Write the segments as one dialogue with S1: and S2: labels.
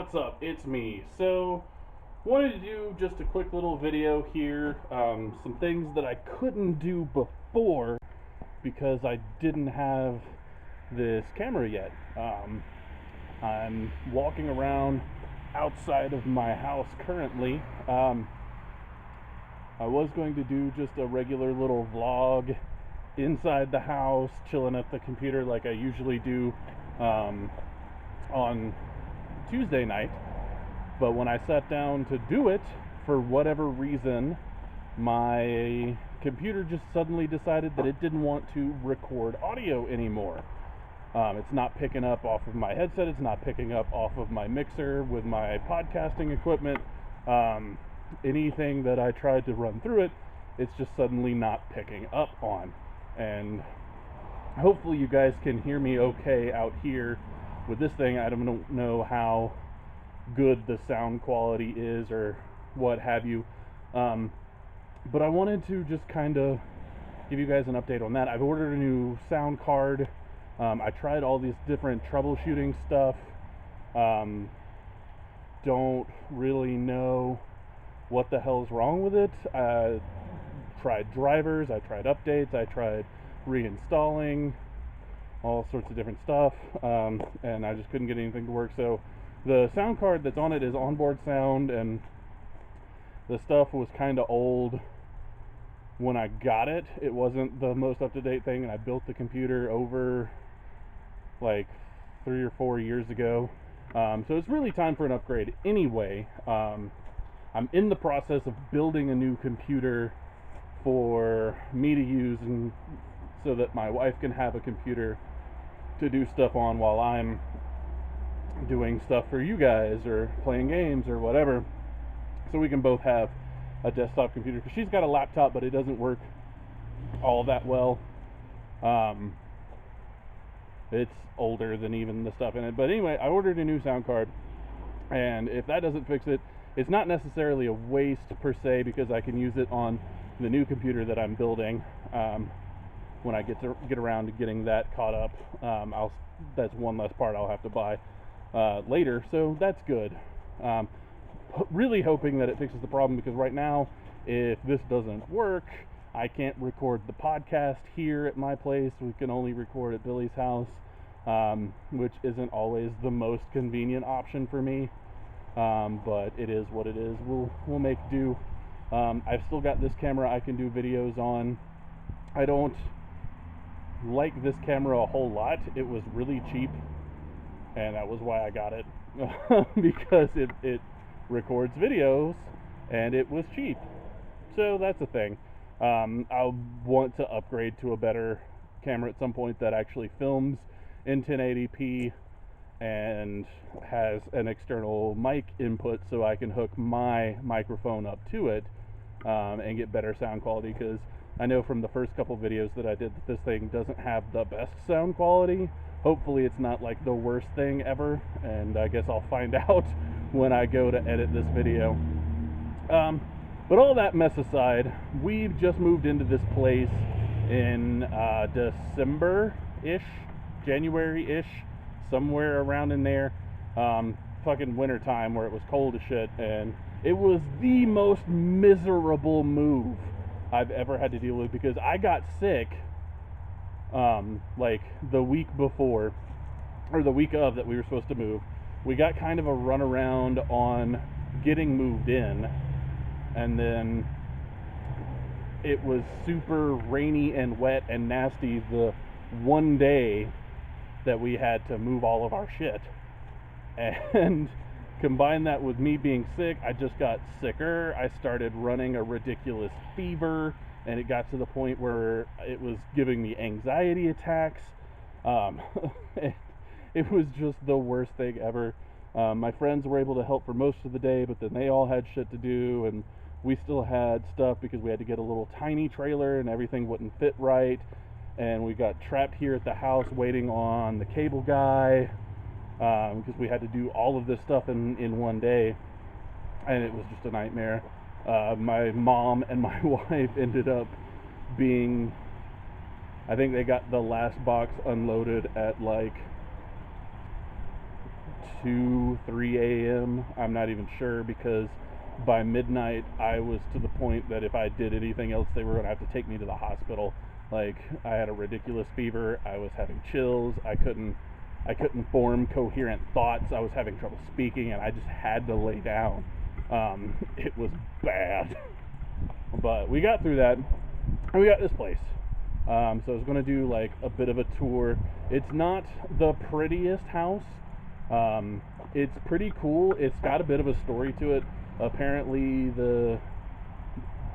S1: What's up? It's me. So, wanted to do just a quick little video here. Some things that I couldn't do before because I didn't have this camera yet. I'm walking around outside of my house currently. I was going to do just a regular little vlog inside the house, chilling at the computer like I usually do on Tuesday night, but when I sat down to do it, for whatever reason, my computer just suddenly decided that it didn't want to record audio anymore. It's not picking up off of my headset, it's not picking up off of my mixer with my podcasting equipment. Anything that I tried to run through it, it's just suddenly not picking up on. And hopefully you guys can hear me okay out here with this thing. I don't know how good the sound quality is or what have you, but I wanted to just kind of give you guys an update on that. I've ordered a new sound card. I tried all these different troubleshooting stuff. Don't really know what the hell's wrong with it. I tried drivers, I tried updates, I tried reinstalling all sorts of different stuff, and I just couldn't get anything to work. So the sound card that's on it is onboard sound, and the stuff was kind of old when I got it. It wasn't the most up-to-date thing, and I built the computer over like 3 or 4 years ago. So it's really time for an upgrade anyway. I'm in the process of building a new computer for me to use, and so that my wife can have a computer to do stuff on while I'm doing stuff for you guys or playing games or whatever, so we can both have a desktop computer, because she's got a laptop but it doesn't work all that well. It's older than even the stuff in it. But anyway, I ordered a new sound card, and if that doesn't fix it, it's not necessarily a waste per se, because I can use it on the new computer that I'm building. When I get around to getting that caught up, that's one less part I'll have to buy later, so that's good. Really hoping that it fixes the problem, because right now, if this doesn't work, I can't record the podcast here at my place. We can only record at Billy's house, which isn't always the most convenient option for me, but it is what it is. We'll make do. I've still got this camera I can do videos on. I don't like this camera a whole lot. It was really cheap, and that was why I got it, because it records videos and it was cheap. So that's a thing. I'll want to upgrade to a better camera at some point that actually films in 1080p and has an external mic input, so I can hook my microphone up to it and get better sound quality, because I know from the first couple videos that I did that this thing doesn't have the best sound quality. Hopefully it's not like the worst thing ever, and I guess I'll find out when I go to edit this video. But all that mess aside, we've just moved into this place in December-ish, January-ish, somewhere around in there. Fucking winter time where it was cold as shit, and it was the most miserable move I've ever had to deal with, because I got sick like the week before, or the week of that we were supposed to move. We got kind of a runaround on getting moved in, and then it was super rainy and wet and nasty the one day that we had to move all of our shit. And combine that with me being sick, I just got sicker. I started running a ridiculous fever, and it got to the point where it was giving me anxiety attacks. It was just the worst thing ever. My friends were able to help for most of the day, but then they all had shit to do, and we still had stuff because we had to get a little tiny trailer and everything wouldn't fit right, and we got trapped here at the house waiting on the cable guy, because we had to do all of this stuff in one day, and it was just a nightmare. My mom and my wife ended up being, I think they got the last box unloaded at like 2, 3 a.m. I'm not even sure, because by midnight I was to the point that if I did anything else, they were going to have to take me to the hospital. Like, I had a ridiculous fever. I was having chills. I couldn't form coherent thoughts. I was having trouble speaking, and I just had to lay down. It was bad. But we got through that, and we got this place. So I was going to do like a bit of a tour. It's not the prettiest house. It's pretty cool. It's got a bit of a story to it. Apparently the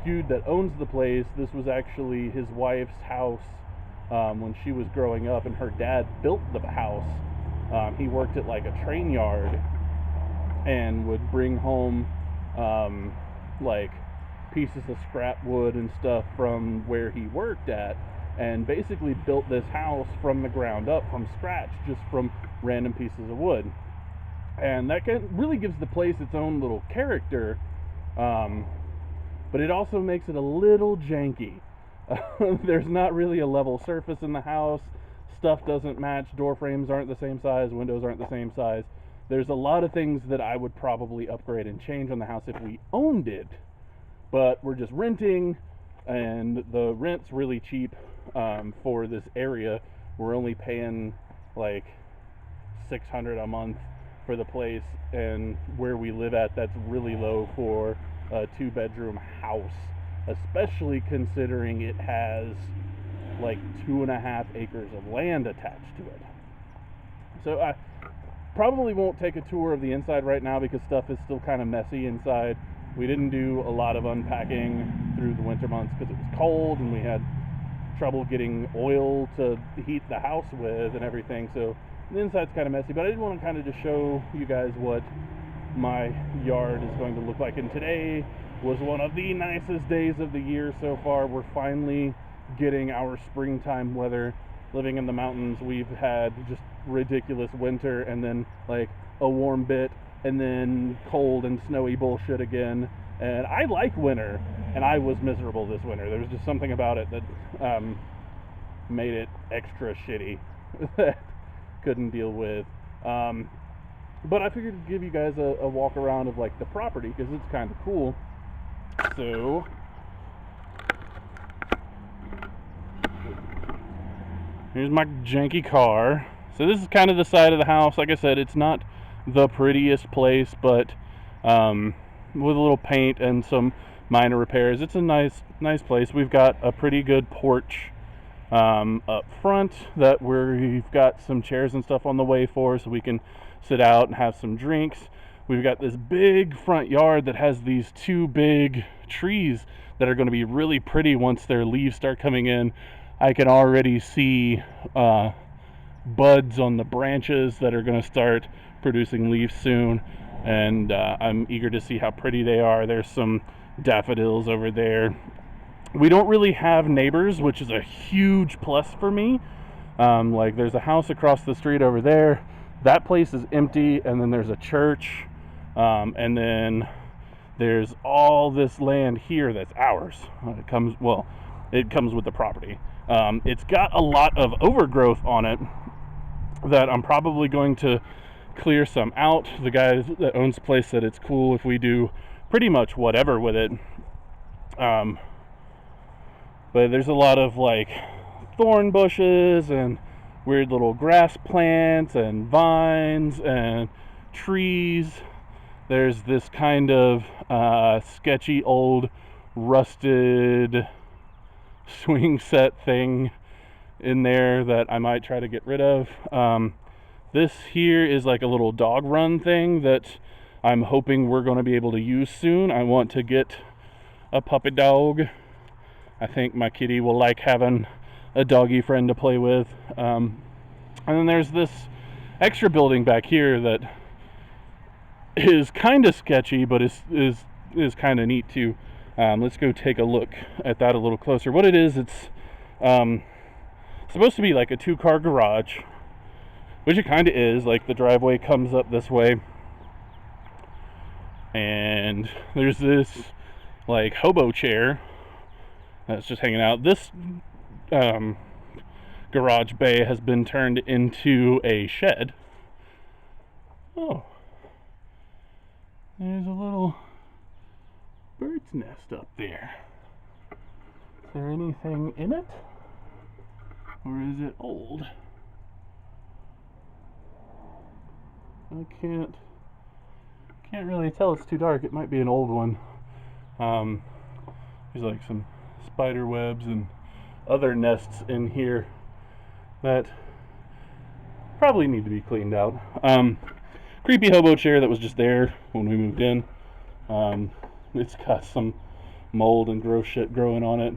S1: dude that owns the place, this was actually his wife's house when she was growing up, and her dad built the house. He worked at like a train yard and would bring home like pieces of scrap wood and stuff from where he worked at, and basically built this house from the ground up, from scratch, just from random pieces of wood. And that really gives the place its own little character, but it also makes it a little janky. There's not really a level surface in the house. Stuff doesn't match. Door frames aren't the same size. Windows aren't the same size. There's a lot of things that I would probably upgrade and change on the house if we owned it, but we're just renting, and the rent's really cheap for this area. We're only paying like $600 a month for the place, and where we live at, that's really low for a 2-bedroom house, especially considering it has like 2.5 acres of land attached to it. So I probably won't take a tour of the inside right now, because stuff is still kind of messy inside. We didn't do a lot of unpacking through the winter months because it was cold, and we had trouble getting oil to heat the house with and everything. So the inside's kind of messy, but I did want to kind of just show you guys what my yard is going to look like. And today was one of the nicest days of the year so far. We're finally getting our springtime weather. Living in the mountains, we've had just ridiculous winter, and then like a warm bit, and then cold and snowy bullshit again. And I like winter, and I was miserable this winter. There was just something about it that made it extra shitty that couldn't deal with. But I figured to give you guys a walk around of like the property, because it's kind of cool. So here's my janky car. So this is kind of the side of the house. Like I said, it's not the prettiest place, but with a little paint and some minor repairs, it's a nice place. We've got a pretty good porch up front that we've got some chairs and stuff on the way for, so we can sit out and have some drinks. We've got this big front yard that has these 2 big trees that are going to be really pretty once their leaves start coming in. I can already see buds on the branches that are going to start producing leaves soon, and I'm eager to see how pretty they are. There's some daffodils over there. We don't really have neighbors, which is a huge plus for me. Like, there's a house across the street over there. That place is empty, and then there's a church, and then there's all this land here that's ours. It comes with the property. It's got a lot of overgrowth on it that I'm probably going to clear some out. The guy that owns the place said it's cool if we do pretty much whatever with it. But there's a lot of like thorn bushes and weird little grass plants and vines and trees. There's this kind of sketchy old rusted swing set thing in there that I might try to get rid of. This here is like a little dog run thing that I'm hoping we're going to be able to use soon. I want to get a puppy dog. I think my kitty will like having a doggy friend to play with. And then there's this extra building back here that is kind of sketchy, but is kind of neat too. Let's go take a look at that a little closer. What it is, it's supposed to be like a 2-car garage, which it kind of is. Like, the driveway comes up this way, and there's this like hobo chair that's just hanging out. This garage bay has been turned into a shed, Oh, there's a little bird's nest up there. Is there anything in it? Or is it old? I can't really tell. It's too dark. It might be an old one. There's like some spider webs and other nests in here that probably need to be cleaned out. Creepy hobo chair that was just there when we moved in. It's got some mold and gross shit growing on it.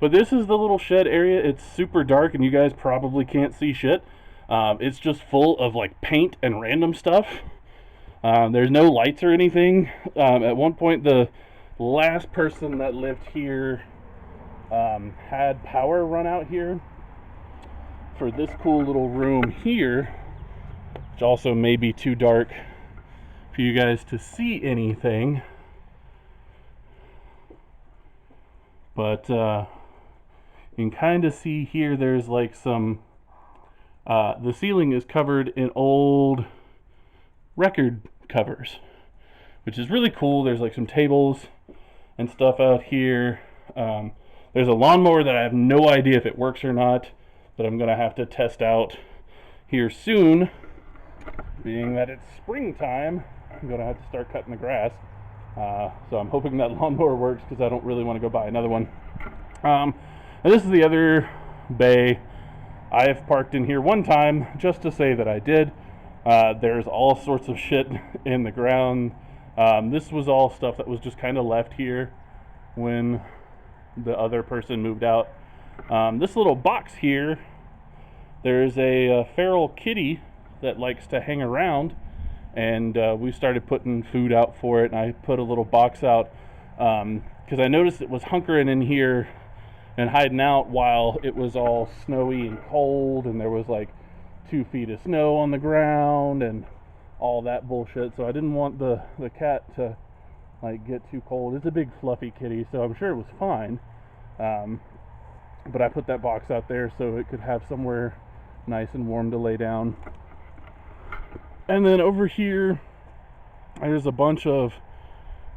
S1: But this is the little shed area. It's super dark and you guys probably can't see shit. It's just full of like paint and random stuff. There's no lights or anything. At one point, the last person that lived here had power run out here for this cool little room here, which also may be too dark for you guys to see anything. But you can kind of see here there's like some, the ceiling is covered in old record covers, which is really cool. There's like some tables and stuff out here. There's a lawnmower that I have no idea if it works or not, that I'm gonna have to test out here soon. Being that it's springtime, I'm gonna have to start cutting the grass. So I'm hoping that lawnmower works because I don't really want to go buy another one. And this is the other bay. I have parked in here one time just to say that I did. There's all sorts of shit in the ground. This was all stuff that was just kind of left here when the other person moved out. This little box here, there's a feral kitty that likes to hang around, and we started putting food out for it, and I put a little box out because I noticed it was hunkering in here and hiding out while it was all snowy and cold, and there was like 2 feet of snow on the ground and all that bullshit. So I didn't want the cat to like get too cold. It's a big fluffy kitty, so I'm sure it was fine. But I put that box out there so it could have somewhere nice and warm to lay down. And then over here there's a bunch of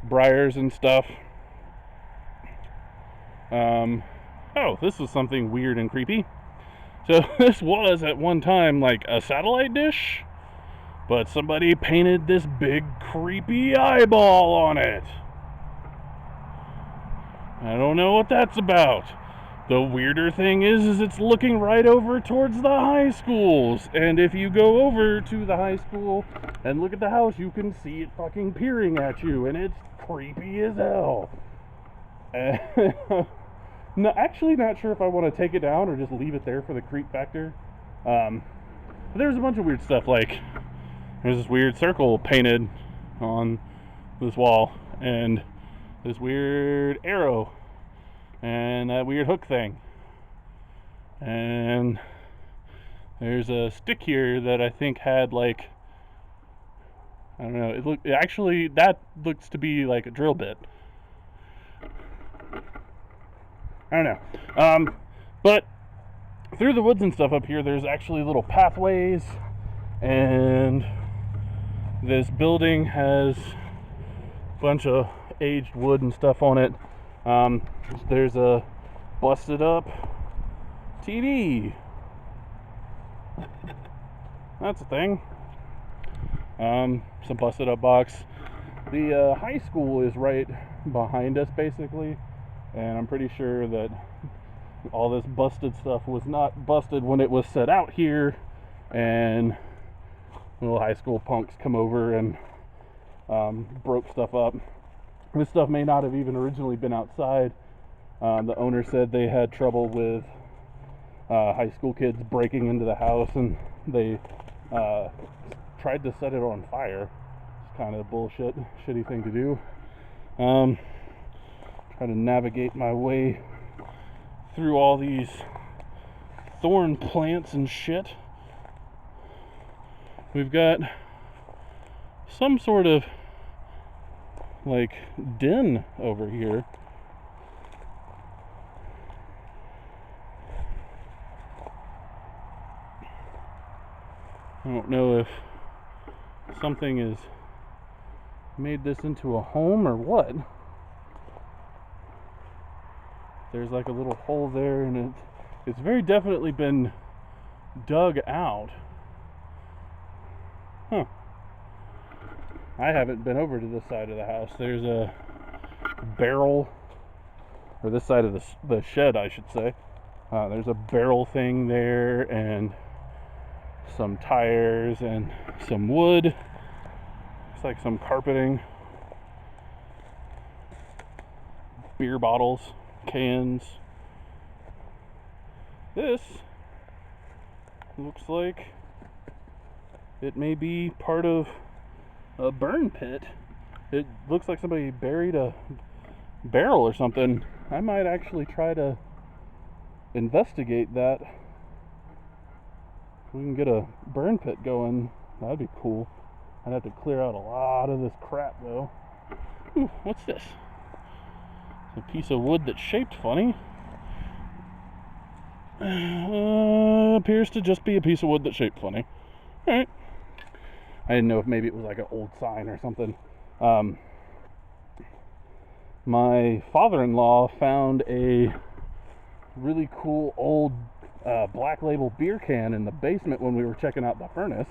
S1: briars and stuff. Oh, this was something weird and creepy. So this was at one time like a satellite dish, but somebody painted this big creepy eyeball on it. I don't know what that's about. The weirder thing is it's looking right over towards the high schools. And if you go over to the high school and look at the house, you can see it fucking peering at you, and it's creepy as hell. No, actually not sure if I want to take it down or just leave it there for the creep factor. But there's a bunch of weird stuff, like there's this weird circle painted on this wall, and this weird arrow, and that weird hook thing. And there's a stick here that I think had like, I don't know, actually that looks to be like a drill bit. I don't know. But through the woods and stuff up here, there's actually little pathways, and this building has a bunch of aged wood and stuff on it. There's a busted up TV. That's a thing. Some busted up box. The high school is right behind us, basically. And I'm pretty sure that all this busted stuff was not busted when it was set out here, and little high school punks come over and broke stuff up. This stuff may not have even originally been outside. The owner said they had trouble with high school kids breaking into the house, and they tried to set it on fire. It's kind of a shitty thing to do. Try to navigate my way through all these thorn plants and shit. We've got some sort of like den over here. I don't know if something has made this into a home or what. There's like a little hole there, and it's very definitely been dug out. Huh. I haven't been over to this side of the house. There's a barrel, or this side of the shed, I should say. There's a barrel thing there, and some tires, and some wood. It's like some carpeting. Beer bottles, cans. This looks like it may be part of a burn pit. It looks like somebody buried a barrel or something. I might actually try to investigate that. If we can get a burn pit going, that'd be cool. I'd have to clear out a lot of this crap though. Ooh, what's this? It's a piece of wood that's shaped funny. Appears to just be a piece of wood that's shaped funny. Alright. I didn't know if maybe it was like an old sign or something. My father-in-law found a really cool old Black Label beer can in the basement when we were checking out the furnace.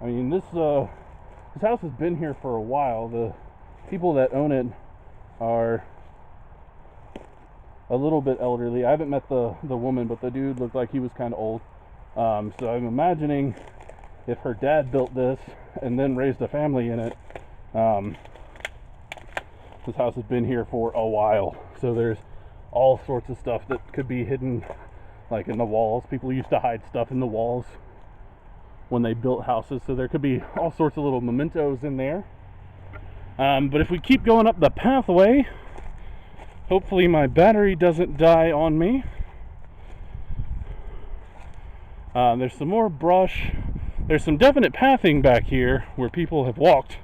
S1: I mean, this house has been here for a while. The people that own it are a little bit elderly. I haven't met the woman, but the dude looked like he was kind of old. So I'm imagining if her dad built this and then raised a family in it, this house has been here for a while. So there's all sorts of stuff that could be hidden, like in the walls. People used to hide stuff in the walls when they built houses, so there could be all sorts of little mementos in there. But if we keep going up the pathway, hopefully my battery doesn't die on me. There's some more brush. There's some definite pathing back here where people have walked,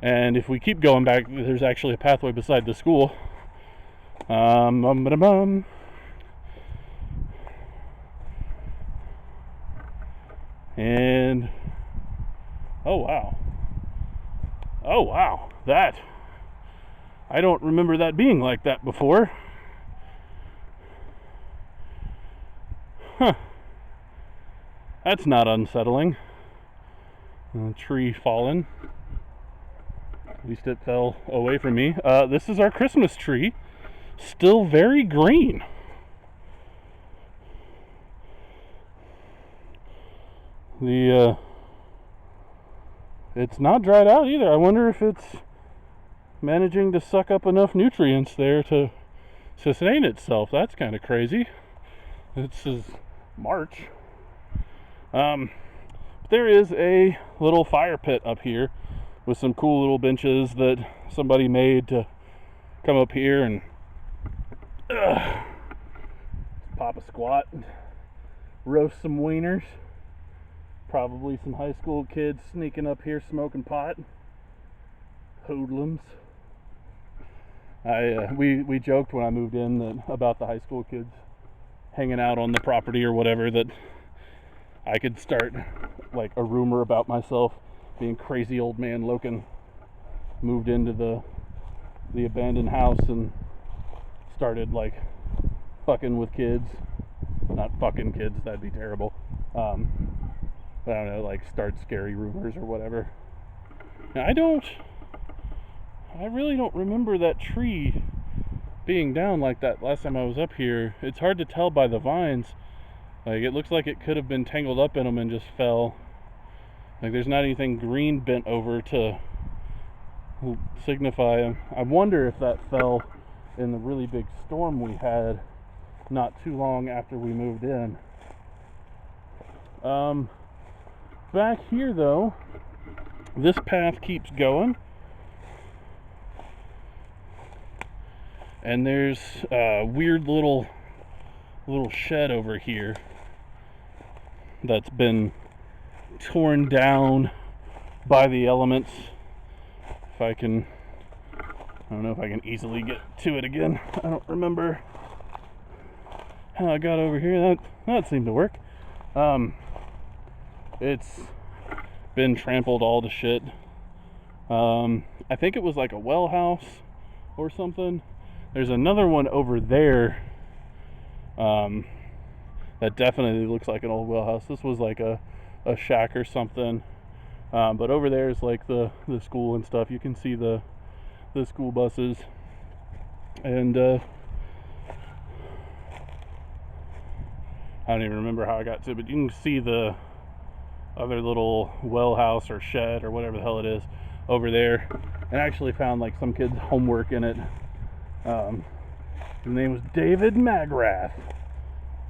S1: and if we keep going back, there's actually a pathway beside the school. And oh wow, that, I don't remember that being like that before. Huh. That's not unsettling. A tree fallen. At least it fell away from me. This is our Christmas tree. Still very green. It's not dried out either. I wonder if it's managing to suck up enough nutrients there to sustain itself. That's kind of crazy. This is March. There is a little fire pit up here with some cool little benches that somebody made to come up here and pop a squat, roast some wieners. Probably some high school kids sneaking up here smoking pot. Hoodlums. We joked when I moved in that about the high school kids hanging out on the property or whatever, that I could start like a rumor about myself being crazy old man Lokken moved into the abandoned house and started like fucking with kids. Not fucking kids, that'd be terrible. But I don't know, like start scary rumors or whatever. Now, I really don't remember that tree being down like that last time I was up here. It's hard to tell by the vines. Like, it looks like it could have been tangled up in them and just fell. Like, there's not anything green bent over to signify. I wonder if that fell in the really big storm we had not too long after we moved in. Back here, though, this path keeps going. And there's a weird little shed over here that's been torn down by the elements. I don't know if I can easily get to it again. I don't remember how I got over here. That seemed to work. It's been trampled all to shit. I think it was like a well house or something. There's another one over there that definitely looks like an old well house. This was like a shack or something. But over there is like the school and stuff. You can see the school buses. And I don't even remember how I got to it, but you can see the other little well house or shed or whatever the hell it is over there. And I actually found like some kid's homework in it. His name was David Magrath,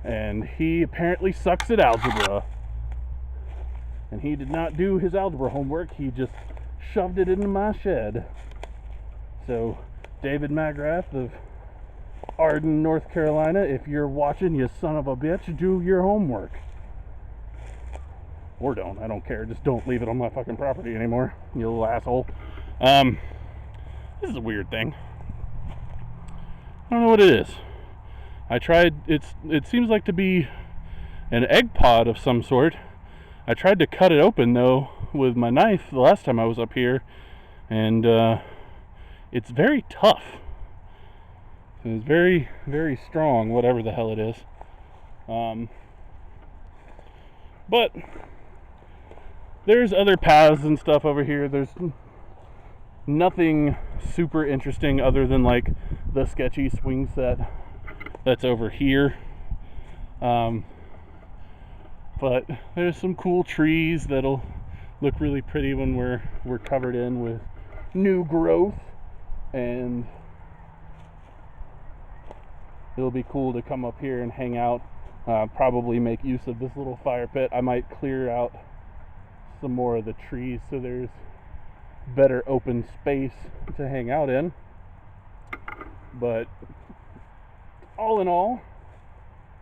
S1: and he apparently sucks at algebra. And he did not do his algebra homework, he just shoved it into my shed. So, David Magrath of Arden, North Carolina, if you're watching, you son of a bitch, do your homework. Or don't, I don't care, just don't leave it on my fucking property anymore, you little asshole. This is a weird thing. I don't know what it is. I tried, it seems like to be an egg pod of some sort. I tried to cut it open though with my knife the last time I was up here, and it's very tough. It's very, very strong, whatever the hell it is. But there's other paths and stuff over here. There's nothing super interesting other than like the sketchy swing set that's over here. But there's some cool trees that'll look really pretty when we're covered in with new growth, and it'll be cool to come up here and hang out. Probably make use of this little fire pit. I might clear out some more of the trees so there's better open space to hang out in. But all in all,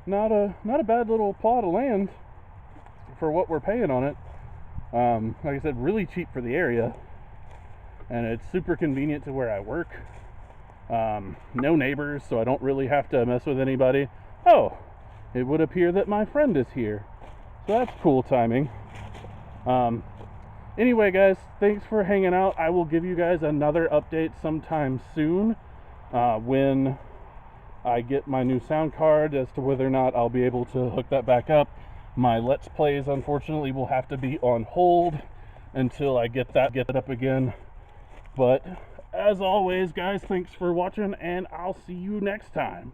S1: not a bad little plot of land for what we're paying on it. Like I said, really cheap for the area, and it's super convenient to where I work. No neighbors, so I don't really have to mess with anybody. Oh, it would appear that my friend is here, so that's cool timing. Anyway, guys, thanks for hanging out. I will give you guys another update sometime soon when I get my new sound card as to whether or not I'll be able to hook that back up. My Let's Plays, unfortunately, will have to be on hold until I get it up again. But as always, guys, thanks for watching, and I'll see you next time.